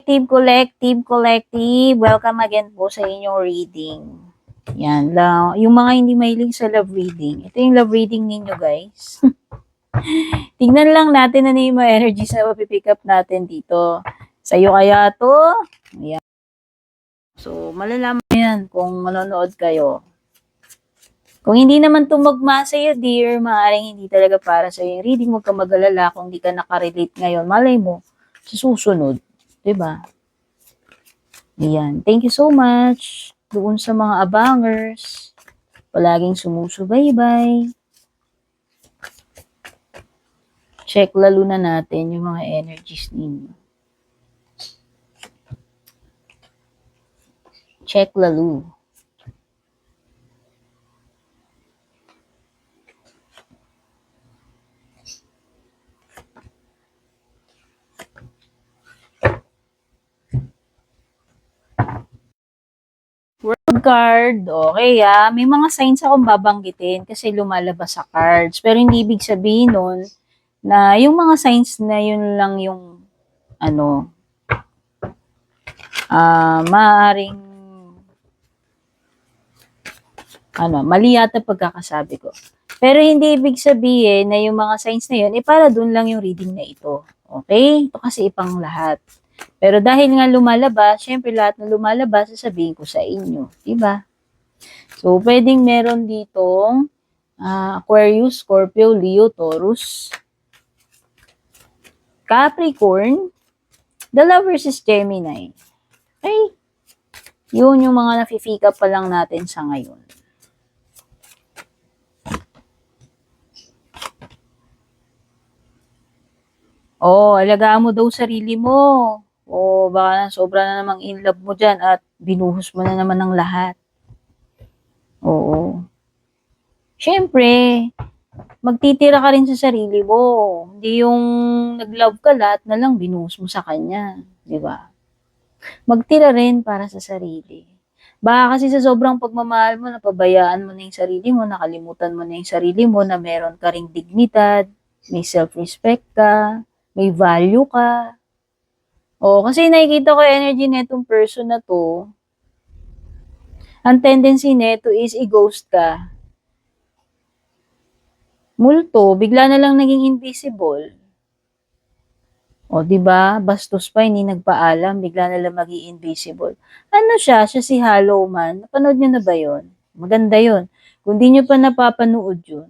Collective, welcome again po sa inyong reading. Yan lang. Yung mga hindi mahilig sa love reading, ito yung love reading ninyo, guys. Tingnan lang natin ano yung mga energies na mapipick up natin dito. Sa'yo kaya to? Ayan. So, malalaman yan kung manonood kayo. Kung hindi naman tumagma sa'yo, dear, maaaring hindi talaga para sa'yo yung reading. Huwag ka mag-alala kung hindi ka nakarelate ngayon. Malay mo, sa susunod. Diba? Ayan. Thank you so much doon sa mga abangers. Palaging sumusubaybay. Check lalo na natin yung mga energies ninyo. Check lalo. World card, okay may mga signs akong babanggitin kasi lumalabas sa cards. Pero hindi ibig sabihin nun na yung mga signs na yun lang yung maaaring mali yata pagkakasabi ko. Pero hindi ibig sabihin na yung mga signs na yun, para dun lang yung reading na ito. Okay? Ito kasi ipang lahat. Pero dahil nga lumalabas, syempre lahat na lumalabas, sasabihin ko sa inyo. Diba? So, pwedeng meron ditong Aquarius, Scorpio, Leo, Taurus, Capricorn, the Lovers is Gemini. Okay? Yun yung mga nafi-pick up pa lang natin sa ngayon. Alagaan mo daw sarili mo. Baka sobra na namang in love mo dyan at binuhos mo na naman ng lahat. Siyempre, magtitira ka rin sa sarili mo. Hindi yung nag-love ka lahat na lang binuhos mo sa kanya. Diba? Magtira rin para sa sarili. Baka kasi sa sobrang pagmamahal mo, napabayaan mo na yung sarili mo, nakalimutan mo na yung sarili mo na meron ka ring dignidad, may self-respect ka, may value ka. Kasi nakikita ko energy netong person na to. Ang tendency neto is i-ghost ka. Multo, bigla na lang naging invisible. 'Di ba? Bastos pa, hindi nagpaalam, bigla na lang maging invisible. Ano siya? Siya si Hollow Man. Napanood niyo na ba 'yon? Maganda 'yon. Kung di niyo pa napapanood 'yon.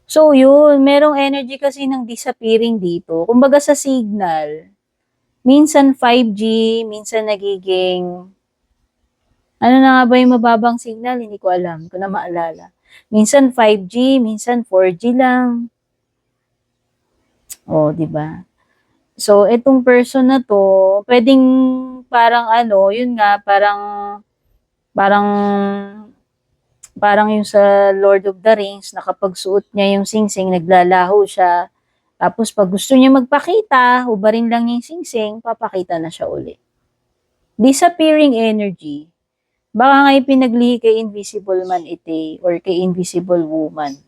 So, yun, merong energy kasi ng disappearing dito. Kumbaga sa signal, minsan 5G, minsan nagiging, ano na nga ba yung mababang signal? Hindi ko alam, ko na maalala. Minsan 5G, minsan 4G lang. Di ba? So, itong person na to, pwedeng parang yun nga, parang yung sa Lord of the Rings, na kapag suot niya yung singsing, naglalaho siya. Tapos pag gusto niya magpakita, hubarin lang yung singsing, papakita na siya uli. Disappearing energy. Baka nga ipinaglihi kay Invisible Man ite or kay Invisible Woman.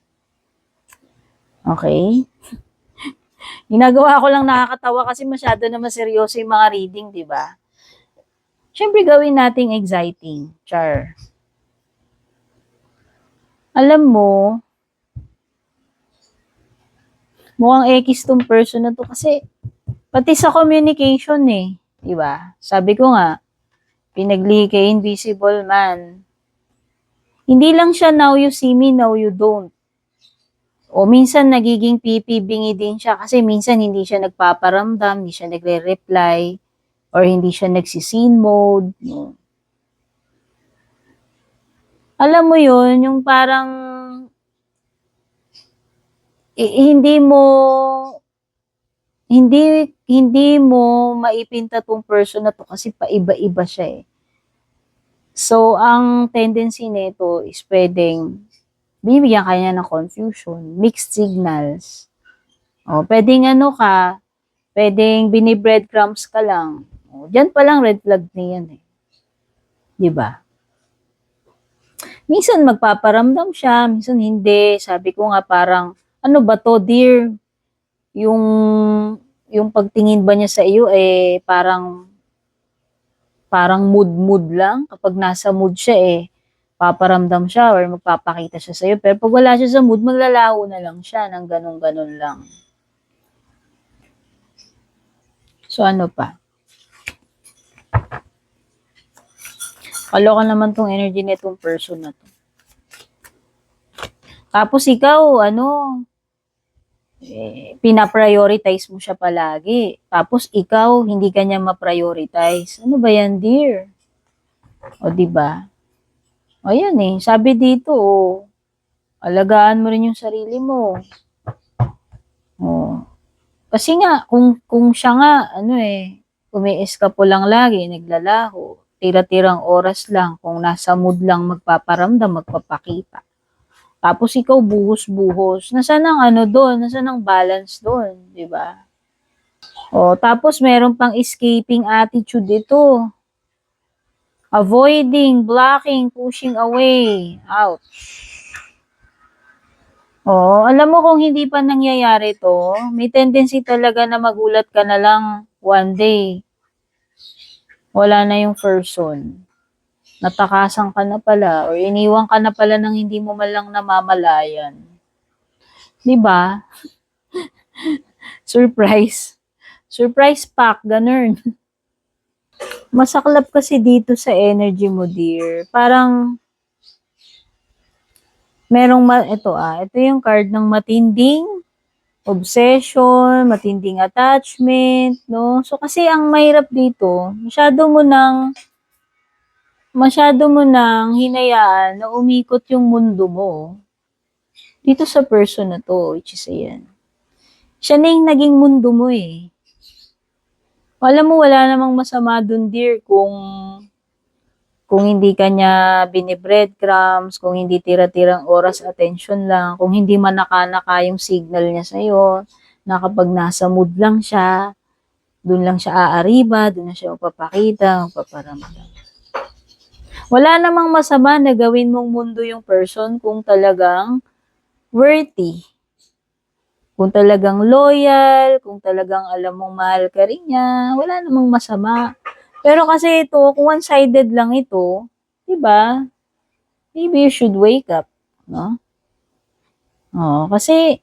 Okay? Ginagawa ko lang nakakatawa kasi masyado na seryoso yung mga reading, di ba? Siyempre gawin nating exciting. Char. Alam mo, mukhang X tong person na to kasi pati sa communication di ba? Sabi ko nga, pinaglihi kay Invisible Man. Hindi lang siya now you see me, now you don't. Minsan nagiging pipibingi din siya kasi minsan hindi siya nagpaparamdam, hindi siya nagre-reply, or hindi siya nagsi-scene mode. Alam mo yun, yung parang hindi mo maipinta tong person na to kasi paiba-iba siya So, ang tendency nito is pwedeng bibigyan ka niya ng confusion, mixed signals. Pwedeng pwedeng binibreadcrumbs ka lang. Diyan pa lang red flag niyan Diba? Minsan magpaparamdam siya, minsan hindi. Sabi ko nga parang, ano ba to, dear? Yung yung pagtingin ba niya sa iyo, parang mood lang. Kapag nasa mood siya, paparamdam siya or magpapakita siya sa'yo. Pero pag wala siya sa mood, maglalaho na lang siya ng ganun-ganun lang. So, ano pa? Kaloka naman tong energy nitong person na to. Tapos ikaw, pinaprioritize mo siya palagi. Tapos ikaw, hindi ka niya ma-prioritize. Ano ba yan, dear? O, diba? O, yan sabi dito, alagaan mo rin yung sarili mo. O, kasi nga, kung siya nga, umi-eskapo lang lagi, naglalaho, tira-tirang oras lang, kung nasa mood lang magpaparamdam, magpapakita. Tapos ikaw buhos-buhos. Nasaan ang doon? Nasaan ang balance doon? Diba? O, tapos meron pang escaping attitude ito. Avoiding, blocking, pushing away. Ouch. O, alam mo kung hindi pa nangyayari to, may tendency talaga na magulat ka na lang one day. Wala na yung person. Natakasan ka na pala or iniwan ka na pala ng hindi mo man lang namamalayan. 'Di ba? Surprise. Surprise pack, ganun. Masaklap kasi dito sa energy mo, dear. Parang ito yung card ng matinding obsession, matinding attachment, no? So kasi ang mahirap dito, masyado mo nang hinayaan na umikot yung mundo mo dito sa person na to, which is ayan. Siya na yung naging mundo mo Alam mo, wala namang masama dun, dear, kung hindi ka niya binibreadcrumbs, kung hindi tira-tirang oras, attention lang, kung hindi manaka-naka yung signal niya sa'yo, na kapag nasa mood lang siya, dun lang siya aariba, dun na siya magpapakita, magpaparamdam. Wala namang masama na gawin mong mundo yung person kung talagang worthy. Kung talagang loyal, kung talagang alam mong mahal ka rin niya, wala namang masama. Pero kasi ito, kung one-sided lang ito, diba? Maybe you should wake up, no? Kasi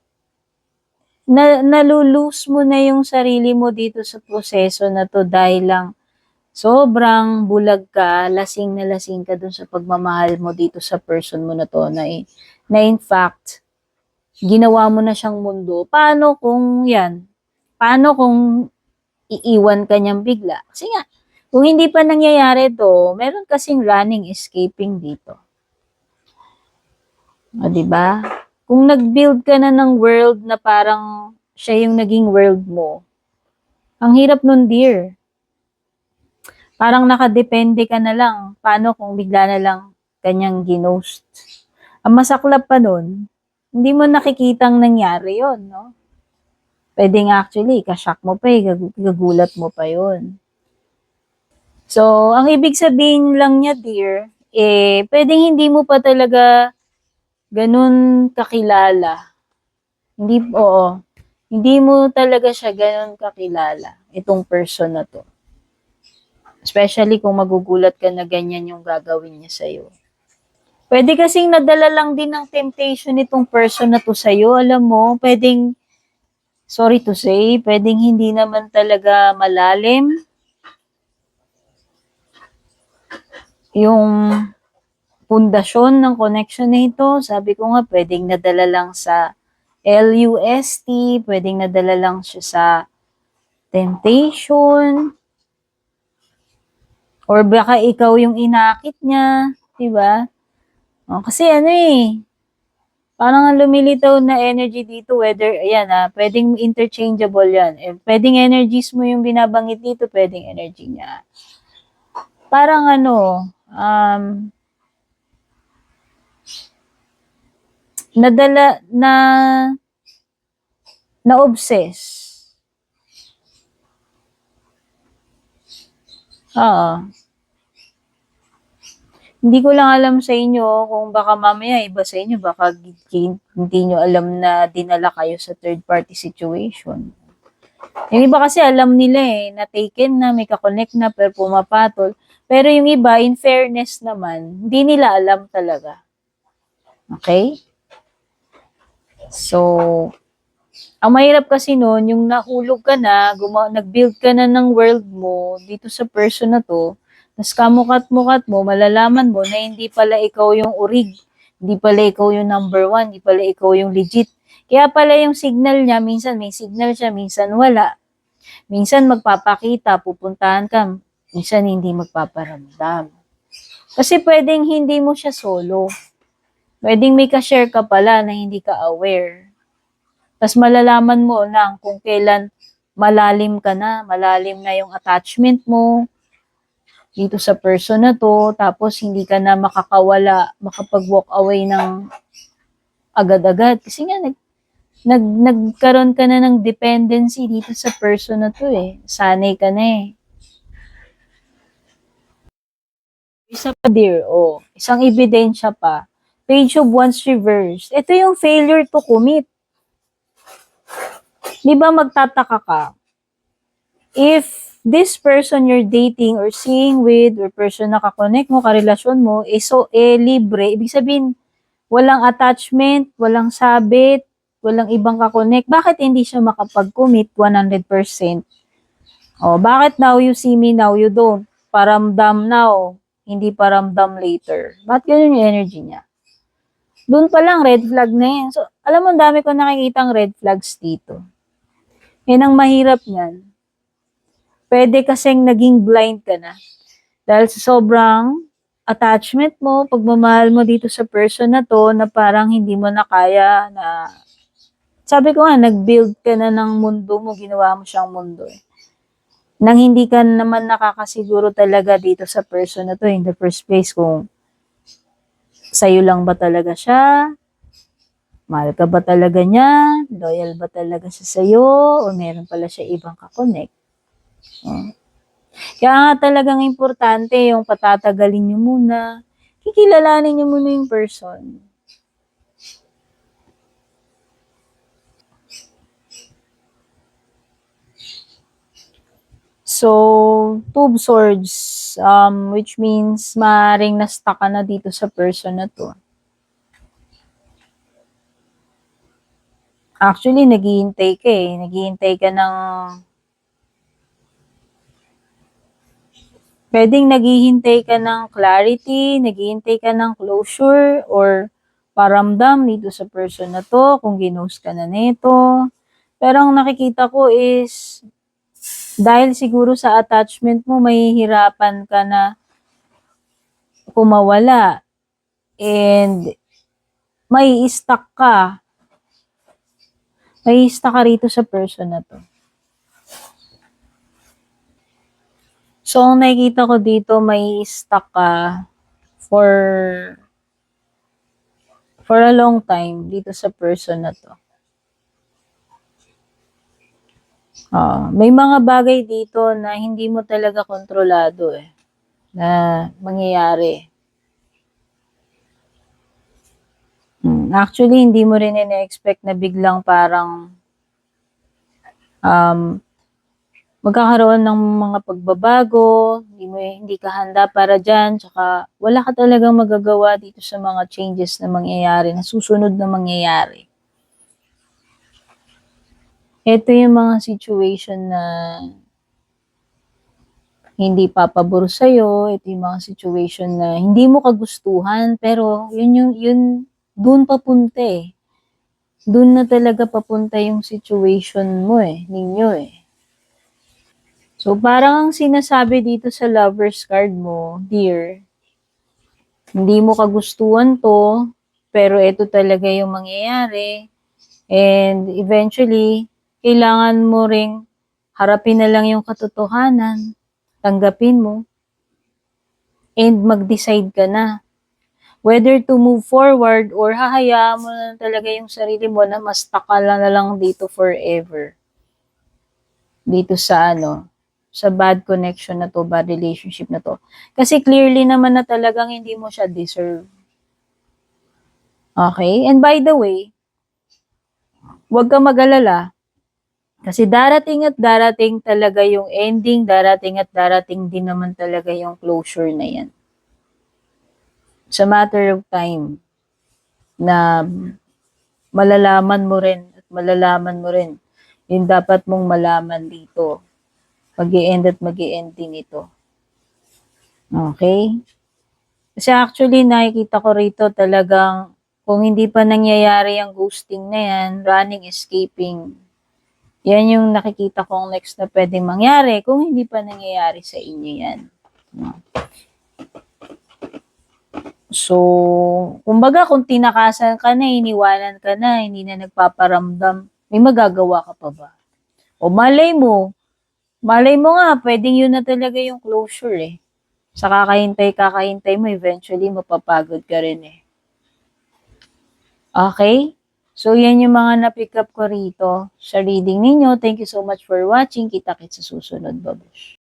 nalulose mo na yung sarili mo dito sa proseso na to dahil lang sobrang bulag ka, lasing ka dun sa pagmamahal mo dito sa person mo na to na in fact, ginawa mo na siyang mundo. Paano kung iiwan ka niyang bigla? Kasi nga, kung hindi pa nangyayari to, meron kasing running, escaping dito. O, diba? Kung nag-build ka na ng world na parang siya yung naging world mo, ang hirap nun, dear. Parang nakadepende ka na lang. Paano kung bigla na lang kanyang ginost? Ang masaklap pa nun, hindi mo nakikitang nangyari yon, no? Pwedeng actually, kashock mo pa gagulat mo pa yon. So, ang ibig sabihin lang niya, dear, pwedeng hindi mo pa talaga ganun kakilala. Hindi mo talaga siya ganun kakilala, itong person na to. Especially kung magugulat ka na ganyan yung gagawin niya sa'yo. Pwede kasing nadala lang din ng temptation itong person na to sa'yo. Alam mo, sorry to say, pwedeng hindi naman talaga malalim yung pundasyon ng connection na ito. Sabi ko nga, pwedeng nadala lang sa LUST, pwedeng nadala lang siya sa temptation, or baka ikaw yung inakit niya, diba? Kasi parang lumilitaw na energy dito, whether, pwedeng interchangeable yan. Pwedeng energies mo yung binabanggit dito, pwedeng energy niya. Parang nadala na obsess. Hindi ko lang alam sa inyo kung baka mamaya iba sa inyo, baka hindi nyo alam na dinala kayo sa third party situation. Yung iba kasi alam nila na taken na, may kakonect na, pero pumapatol. Pero yung iba, in fairness naman, hindi nila alam talaga. Okay? So, ang mahirap kasi noon, yung nahulog ka na, nag-build ka na ng world mo dito sa person na to, tapos kamukat-mukat mo, malalaman mo na hindi pala ikaw yung urig, hindi pala ikaw yung number one, hindi pala ikaw yung legit. Kaya pala yung signal niya, minsan may signal siya, minsan wala. Minsan magpapakita, pupuntahan ka, minsan hindi magpaparamdam. Kasi pwedeng hindi mo siya solo. Pwedeng may ka-share ka pala na hindi ka aware. Tapos malalaman mo lang kung kailan malalim ka na, malalim na yung attachment mo dito sa person na to, tapos hindi ka na makapag-walk away ng agad-agad. Kasi nga, nagkaroon ka na ng dependency dito sa person na to Sanay ka na Isa pa dear, isang ebidensya pa. Page of Wands reverse. Ito yung failure to commit. Di ba magtataka ka? If this person you're dating or seeing with or person na kakonect mo, karelasyon mo, libre, ibig sabihin, walang attachment, walang sabit, walang ibang kakonect, bakit hindi siya makapag-commit 100%? Bakit now you see me, now you don't? Paramdam now, hindi paramdam later. Bakit ganun yung energy niya? Doon pa lang, red flag na yan. So, alam mo, dami ko nakikitang red flags dito. Yan ang mahirap niyan. Pwede kasing naging blind ka na. Dahil sa sobrang attachment mo, pagmamahal mo dito sa person na to, na parang hindi mo na kaya na, sabi ko nga, nag-build ka na ng mundo mo, ginawa mo siyang mundo Nang hindi ka naman nakakasiguro talaga dito sa person na to in the first place kung sa'yo lang ba talaga siya, mahal ka ba talaga niya, loyal ba talaga siya sa'yo, o meron pala siya ibang kakonect. Kaya nga talagang importante yung patatagalin nyo muna, kikilalanin nyo muna yung person. So, Two of Swords, which means maaaring na-stuck ka na dito sa person na to. Actually, naghihintay ka Naghihintay ka ng pwedeng naghihintay ka ng clarity, naghihintay ka ng closure, or paramdam dito sa person na to, kung ginost ka na nito. Pero ang nakikita ko is, dahil siguro sa attachment mo, mahihirapan ka na kumawala. And, may stuck ka. May stuck ka rito sa person na to. So, ang nakikita ko dito, may stuck ka for a long time dito sa person na to. May mga bagay dito na hindi mo talaga kontrolado na mangyayari. Actually, hindi mo rin ina-expect na biglang parang magkakaroon ng mga pagbabago, hindi ka handa para dyan, tsaka wala ka talagang magagawa dito sa mga changes na mangyayari, na susunod na mangyayari. Ito yung mga situation na hindi papabor sa'yo. Ito yung mga situation na hindi mo kagustuhan, pero yun doon papunta Doon na talaga papunta yung situation mo ninyo So, parang ang sinasabi dito sa lover's card mo, dear, hindi mo kagustuhan to, pero ito talaga yung mangyayari. And eventually, kailangan mo ring harapin na lang yung katotohanan, tanggapin mo, and mag-decide ka na. Whether to move forward or hahayaan mo na talaga yung sarili mo na mas takala na lang dito forever. Dito sa sa bad connection na to, bad relationship na to. Kasi clearly naman na talagang hindi mo siya deserve. Okay? And by the way, huwag ka mag-alala. Kasi darating at darating talaga yung ending, darating at darating din naman talaga yung closure na yan. It's a matter of time na malalaman mo rin at malalaman mo rin yung dapat mong malaman dito. Mag-i-end at mag-i-end din ito. Okay? Kasi actually, nakikita ko rito talagang kung hindi pa nangyayari ang ghosting na yan, running, escaping, yan yung nakikita kong next na pwedeng mangyari kung hindi pa nangyayari sa inyo yan. So, kumbaga kung tinakasan ka na, iniwanan ka na, hindi na nagpaparamdam, may magagawa ka pa ba? O malay mo nga, pwedeng yun na talaga yung closure eh. Sa kakahintay mo, eventually mapapagod ka rin eh. Okay? So, yan yung mga na-pick up ko rito sa reading ninyo. Thank you so much for watching. Kita-kits sa susunod. Babush.